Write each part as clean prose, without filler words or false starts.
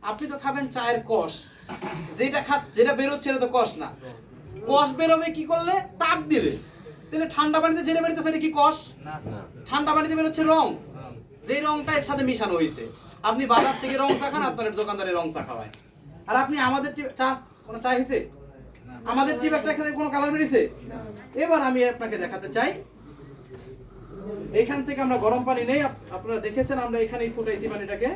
আপনি তো খাবেন চায়ের কষ, যেটা বেরোচ্ছে এটা তো কষ না। কষ বেরোবে কি করলে? তাপ দিলে। তাহলে ঠান্ডা পানিতে যেটা বেরোচ্ছে সেটা কি কষ? ঠান্ডা পানিতে বেরোচ্ছে রং, যে রংটা এর সাথে মিশানো হয়েছে। আপনি বাজার থেকে রং চা খান, আপনার দোকানদারের রং চা খাওয়ায়। আর আপনি আমাদের চা, কোনো চা হয়েছে? আমাদের টি ব্যাগটা খেতে কোনো কালার বেরিয়েছে? এবার আমি আপনাকে দেখাতে চাই, এইখান থেকে আমরা গরম পানি নেই, আপনারা দেখেছেন আমরা এখানেই ফুটাইছি পানিটাকে।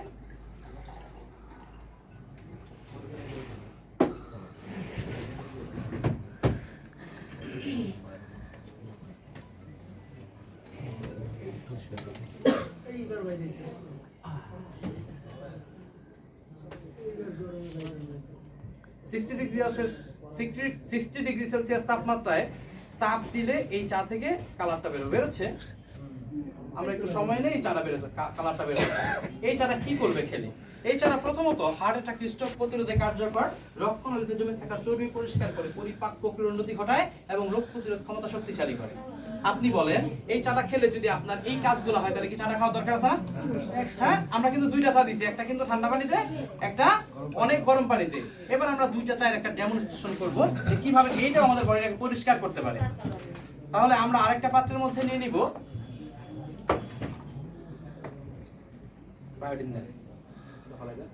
সিক্সটি ডিগ্রি সেলসিয়াস তাপমাত্রায় তাপ দিলে এই চা থেকে কালারটা বেরোচ্ছে। আমরা একটু সময় নেই, চাটা বেরোচ্ছে, কালারটা বেরোচ্ছে। এই চাটা কি করবে খেলে? এই চাটা প্রথমত হার্ট অ্যাটাক, স্ট্রোক প্রতিরোধে কার্যকর, রক্তনালীতে জমে থাকা চর্বি পরিষ্কার করে, পরিপাক প্রক্রিয়ার উন্নতি ঘটায় এবং রোগ প্রতিরোধ ক্ষমতা শক্তিশালী করে। আপনি বলেন এই চাটা খেলে যদি আপনার এই কাজগুলো হয় তাহলে কি চাটা খাওয়ার দরকার আছে না? হ্যাঁ, আমরা কিন্তু দুইটা চা দিছি, একটা কিন্তু ঠান্ডা পানিতে, একটা অনেক গরম পানিতে। এবার আমরা দুইটা চায়ের একটা ডেমনস্ট্রেশন করব যে কিভাবে এইটাও আমাদের বডিটাকে পরিষ্কার করতে পারে। তাহলে আমরা আরেকটা পাত্রের মধ্যে নিয়ে নিব বায়োডিন দেন, ভালো লাগে।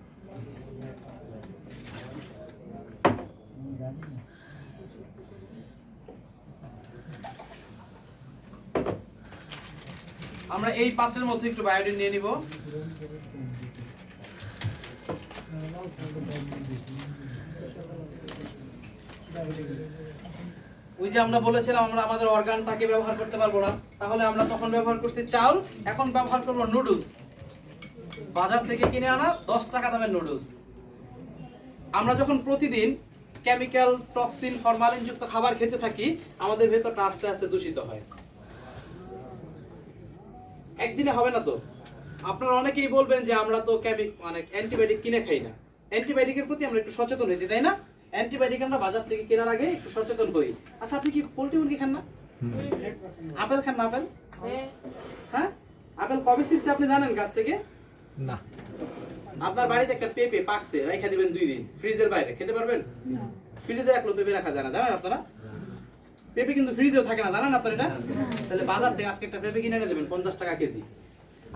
আমরা এই পাত্রের মধ্যে একটু বায়োডিন নিয়ে নিব। ওই যে আমরা বলেছিলাম আমরা আমাদের অর্গানটাকে ব্যবহার করতে পারবো না, তাহলে আমরা তখন ব্যবহার করছি চাউল, এখন ব্যবহার করব নুডলস। বাজার থেকে কিনে আনা 10 টাকা দামের নুডলস। আমরা যখন প্রতিদিন কেমিক্যাল, টক্সিন, ফরমালিন যুক্ত খাবার খেতে থাকি, আমাদের ভেতরটা আস্তে আস্তে দূষিত হয়। একদিনে হবে না তো। আপনারা অনেকেই বলবেন যে আমরা তো অ্যান্টিবায়োটিক কিনে খাই না। অ্যান্টিবায়োটিকের প্রতি আমরা একটু সচেতন হয়েছি, তাই না? অ্যান্টিবায়োটিক আমরা বাজার থেকে কেনার আগে একটু সচেতন হই। আচ্ছা, আপনি কি পোল্ট্রি মুরগি খান না? আপেল খান না? আপেল, হ্যাঁ, আপেল কবে ছিঁড়ছে আপনি জানেন গাছ থেকে? না। আপনার বাড়িতে একটা পেঁপে পাকছে, রেখে দিবেন 2 দিন ফ্রিজের বাইরে, খেতে পারবেন? ফ্রিজে রাখলেও পেঁপে রাখা যায় না, জানেন আপনারা? পেঁপে কিন্তু ফ্রিজেও থাকে না, জানেন আপনারা এটা? তাহলে বাজার থেকে আজকে একটা পেঁপে কিনে এনে দেবেন 50 টাকা কেজি।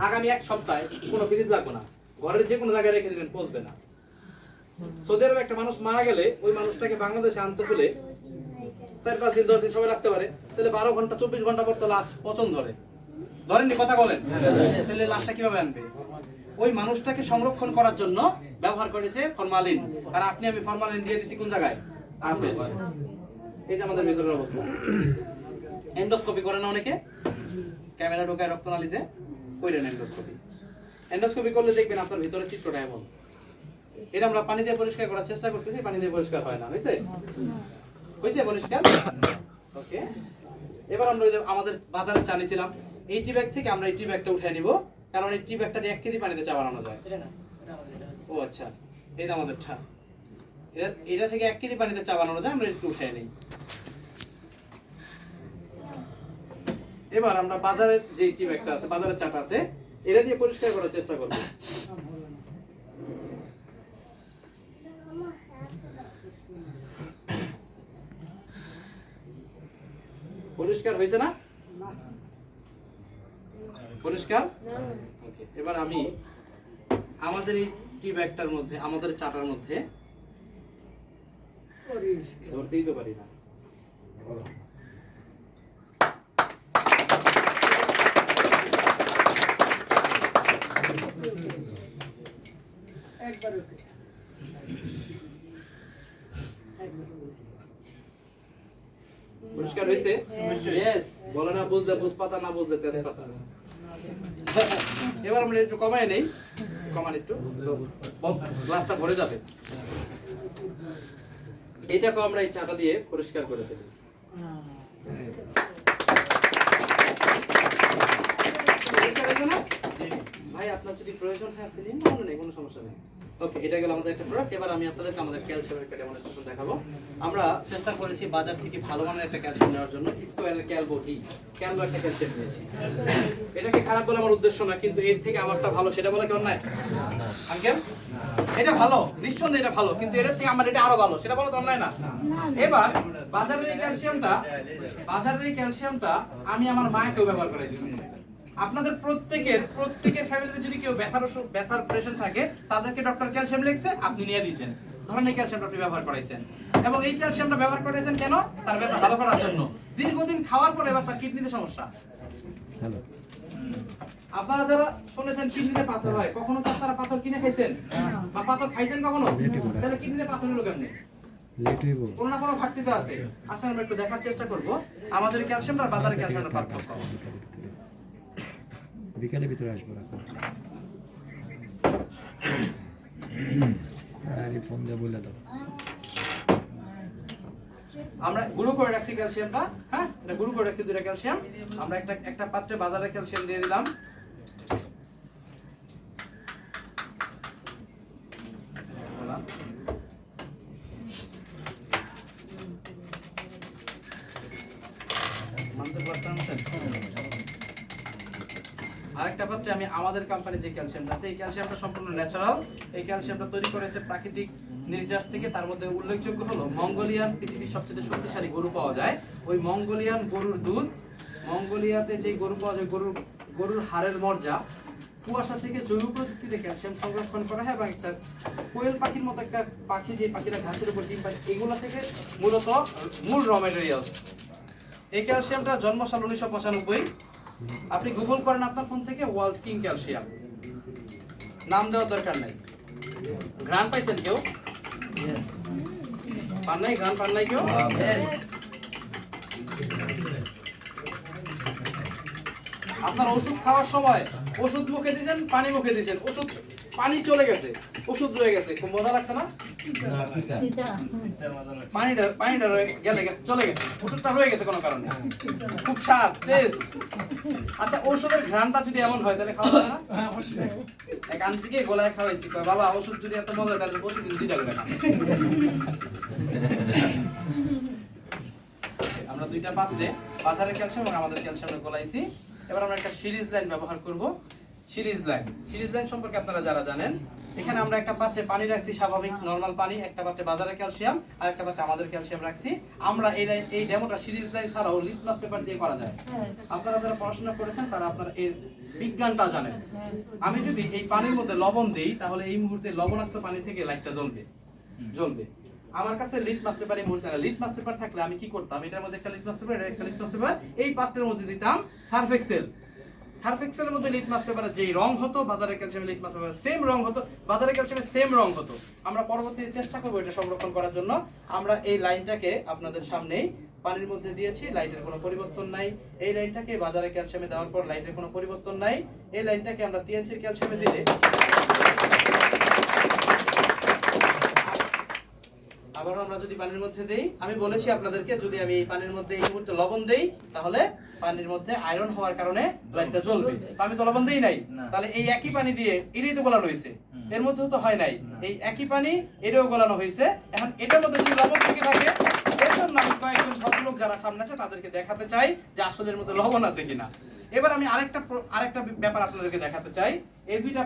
আগামী 1 সপ্তাহে কোনো ফ্রিজ লাগবে না, ঘরের যে কোনো জায়গায় রেখে দিবেন, পচবে না। সৌদি আরবে একটা মানুষ মারা গেলে ওই মানুষটাকে বাংলাদেশে আনতে হলে 4-5 দিন 10 দিন সময় লাগতে পারে। তাহলে 12 ঘন্টা 24 ঘন্টা পর তো লাশ পচন ধরে, ধরেননি? কথা বলেন। তাহলে লাশটা কিভাবে আনবে? ওই মানুষটাকে সংরক্ষণ করার জন্য ব্যবহার করেছে ফরমালিন। আর আপনি আমি ফরমালিন দিয়ে দিছি কোন জায়গায়? আপেল। এই যে আমাদের ভিতরের অবস্থা। এন্ডোস্কোপি করে না অনেকে? ক্যামেরা ঢোকায় রক্তনালীতে, কইরেন এন্ডোস্কোপি। এন্ডোস্কোপি করলে দেখবেন আপনার ভিতরে চিত্রটা এমন। এটা আমরা পানি দিয়ে পরিষ্কার করার চেষ্টা করতেছি, পানি দিয়ে পরিষ্কার হয় না। হয়েছে? হয়েছে পরিষ্কার? ওকে। এবার আমরা আমাদের বাজারে চা নিয়েছিলাম, এই টি ব্যাগ থেকে আমরা এই টি ব্যাগটা উঠিয়ে নিব, কারণ এই টি ব্যাগটা দিয়ে 1 কেজি পানিতে চা বানানো যায়। ও আচ্ছা, এটা আমাদের ঠা, এটা থেকে 1 কেজি পানিতে চা বানানো যায়। আমরা একটু উঠিয়ে নিই। এবার আমরা বাজারের যে টি ব্যাগটা আছে, বাজারের চাটা আছে, এটা দিয়ে পরিষ্কার করার চেষ্টা করব। পরিষ্কার হয়েছে না? পরিষ্কার? ওকে। এবার আমি আমাদের এই টি ব্যাগটার মধ্যে, আমাদের চাটার মধ্যে ধরতেই তো পারি না, পরিষ্কার হয়েছে? ইয়েস। বলে না বুঝলে বুঝপাতা, না বুঝলে তেজপাতা। এবার আমরা একটু কমায় নেই, কমান একটু, গ্লাসটা ভরে যাবে। এটাকে আমরা এই চাটা দিয়ে পরিষ্কার করে দেব। ভাই আপনার যদি প্রয়োজন হয় আপনি নিন, কোনো সমস্যা নেই। ওকে, এটা গেল আমাদের একটা প্রোডাক্ট। এবার আমি আপনাদেরকে আমাদের ক্যালসিয়ামের একটা ডেমনস্ট্রেশন দেখাবো। আমরা চেষ্টা করেছি বাজার থেকে ভালো মানের একটা ক্যালসিয়াম নেওয়ার জন্য। স্কয়ারের ক্যালবো একটা ক্যালসিয়াম নিয়েছি। এটাকে খারাপ বলে আমার উদ্দেশ্য না, কিন্তু এর থেকে আমারটা ভালো সেটা বলে কি অন্যায়? আঙ্কেল, এটা ভালো, নিঃসন্দেহে এটা ভালো, কিন্তু এর থেকে আমার এটা আরো ভালো সেটা বলে তো অন্যায় না? এবার বাজারের এই ক্যালসিয়ামটা আমি আমার মাকেও ব্যবহার করাইছি। আপনাদের প্রত্যেকের ফ্যামিলিতে যদি কেউ ব্যথার পেশেন্ট থাকে, তাদেরকে ডক্টর ক্যালসিয়াম লিখছে, আপনি নিয়ে দিয়েছেন, ধরেন এই ক্যালসিয়ামটা আপনি ব্যবহার করাইছেন, এবং এই ক্যালসিয়ামটা ব্যবহার করাইছেন কেন? তার ব্যথা ভালো করার জন্য। দীর্ঘদিন খাওয়ার পরে এবার তার কিডনিতে সমস্যা। আপনারা যারা শুনেছেন কিডনিতে পাথর হয়, কখনো কি আপনারা পাথর কিনে খাইছেন বা পাথর খাইছেন কখনো? তাহলে কিডনিতে পাথর হলো কেমনে? কোনো না কোনো ঘাটতি তো আছে। আসলে আমরা একটু দেখার চেষ্টা করব আমাদের ক্যালসিয়ামটা আর বাজারের ক্যালসিয়ামের পার্থক্য। বিকালে ভিতরে আসবো রাখো আরে ফোন দিয়ে বলে দাও। আমরা গুঁড়ো করে রাখছি ক্যালসিয়ামটা, হ্যাঁ, এটা গুঁড়ো করে রাখছি দুটো ক্যালসিয়াম। আমরা একটা পাত্রে বাজারের ক্যালসিয়াম দিয়ে দিলাম। আরেকটা পাত্রে আমি আমাদের কোম্পানির যে ক্যালসিয়ামটা আছে, এই ক্যালসিয়ামটা সম্পূর্ণ ন্যাচারাল। এই ক্যালসিয়ামটা তৈরি করেছে প্রাকৃতিক নির্যাস থেকে। তার মধ্যে উল্লেখযোগ্য হলো মঙ্গোলিয়ান, পৃথিবীর সবচেয়ে শক্তিশালী গরু পাওয়া যায়, ওই মঙ্গোলিয়ান গরুর দুধ। মঙ্গোলিয়াতে যে গরু পাওয়া যায়, গরুর হাড়ের মর্যা, কুয়াশা থেকে জৈব প্রযুক্তিতে ক্যালসিয়াম সংরক্ষণ করা হয়, এবং একটা কোয়েল পাখির মতো একটা পাখি, যে পাখিরা ঘাসের উপর ডিম পায়, এগুলো থেকে মূলত মূল র ম্যাটেরিয়ালস। এই ক্যালসিয়ামটা জন্মসাল 1995। আপনি গুগল করেন আপনার ফোন থেকে, ওয়ার্ল্ড কিং ক্যালসিয়াম, নাম দেওয়ার দরকার নাই। ঘ্রাণ পাইছেন কেউ? পান নাই? ঘ্রাণ পান নাই কেউ? আপনার ওষুধ খাওয়ার সময় ওষুধ মুখে দিয়েছেন, পানি মুখে দিয়েছেন, ওষুধ পানি চলে গেছে, ওষুধ রয়ে গেছে, খুব মজা লাগছে না? পানিটা চলে গেছে, ওষুধটা রয়ে গেছে কোনো কারণে, খুব স্বাদ, টেস্ট। আচ্ছা, ওষুধের ঘ্রাণটা যদি এমন হয় তাহলে খাওয়া যায় না? এক আন্টিকে গোলায় খাওয়াইছি, কয় বাবা ওষুধ যদি এত মজা তাহলে প্রতিদিন 2টা করে খান। আমরা 2টা পাত্রে বাজারের ক্যালসিয়াম এবং আমাদের ক্যালসিয়াম গোলাইছি। এবার আমরা একটা সিরিজ লাইন ব্যবহার করব। সিরিজ লাইন সম্পর্কে আপনারা যারা জানেন, এখানে আমরা একটা পাত্রে পানি রাখছি, স্বাভাবিক নরমাল পানি, একটা পাত্রে বাজারের ক্যালসিয়াম, আর একটা পাত্রে আমাদের ক্যালসিয়াম রাখছি। আমরা এই ডেমোটা সিরিজ লাইন ছাড়াও লিটমাস পেপার দিয়ে করা যায়। আপনারা যারা পড়াশোনা করেছেন তারা আপনারা এর বিজ্ঞানটা জানেন। আমি যদি এই পানির মধ্যে লবণ দেই, তাহলে এই মুহূর্তে লবণাক্ত পানি থেকে লাইটটা জ্বলবে। আমার কাছে লিটমাস পেপার এই মুহূর্তে না। লিটমাস পেপার থাকলে আমি কি করতাম? এটার মধ্যে একটা লিটমাস পেপার, একটা লিটমাস পেপার, এই পাত্রের মধ্যে দিতাম সার্ফ এক্সেলের মধ্যে লিটমাস পেপারের যেই রং হতো, বাজারের ক্যালসিয়ামের লিটমাস পেপারের সেম রং হতো, বাজারের ক্যালসিয়ামের সেম রং হতো। আমরা পরবর্তীতে চেষ্টা করবো এটা সংরক্ষণ করার জন্য। আমরা এই লাইনটাকে আপনাদের সামনেই পানির মধ্যে দিয়েছি, লাইটের কোনো পরিবর্তন নাই। এই লাইনটাকে বাজারের ক্যালসিয়ামে দেওয়ার পর লাইটের কোনো পরিবর্তন নাই। এই লাইনটাকে আমরা টিএনসির ক্যালসিয়ামে দিলে, আবারও আমরা যদি পানির মধ্যে দেই, আমি বলেছি আপনাদেরকে, যদি আমি এই পানির মধ্যে এই মুহূর্তে লবণ দেই, তাহলে পানির মধ্যে আয়রন হওয়ার কারণে লাইটটা জ্বলবে। তো আমি তো লবণ দেই নাই, তাহলে এই একই পানি দিয়ে এটাই তো গোলানো হয়েছে, এর মধ্যেও তো হয় নাই। এই একই পানি এটাও গোলানো হয়েছে। এখন এটার মধ্যে যদি লবণ থেকে থাকে, এর জন্য আমি কয়েকজন ভদ্রলোক যারা সামনে আছে তাদেরকে দেখাতে চাই যে আসলে এর মধ্যে লবণ আছে কিনা। এবার আমি আরেকটা ব্যাপার আপনাদেরকে দেখাতে চাই। এই 2টা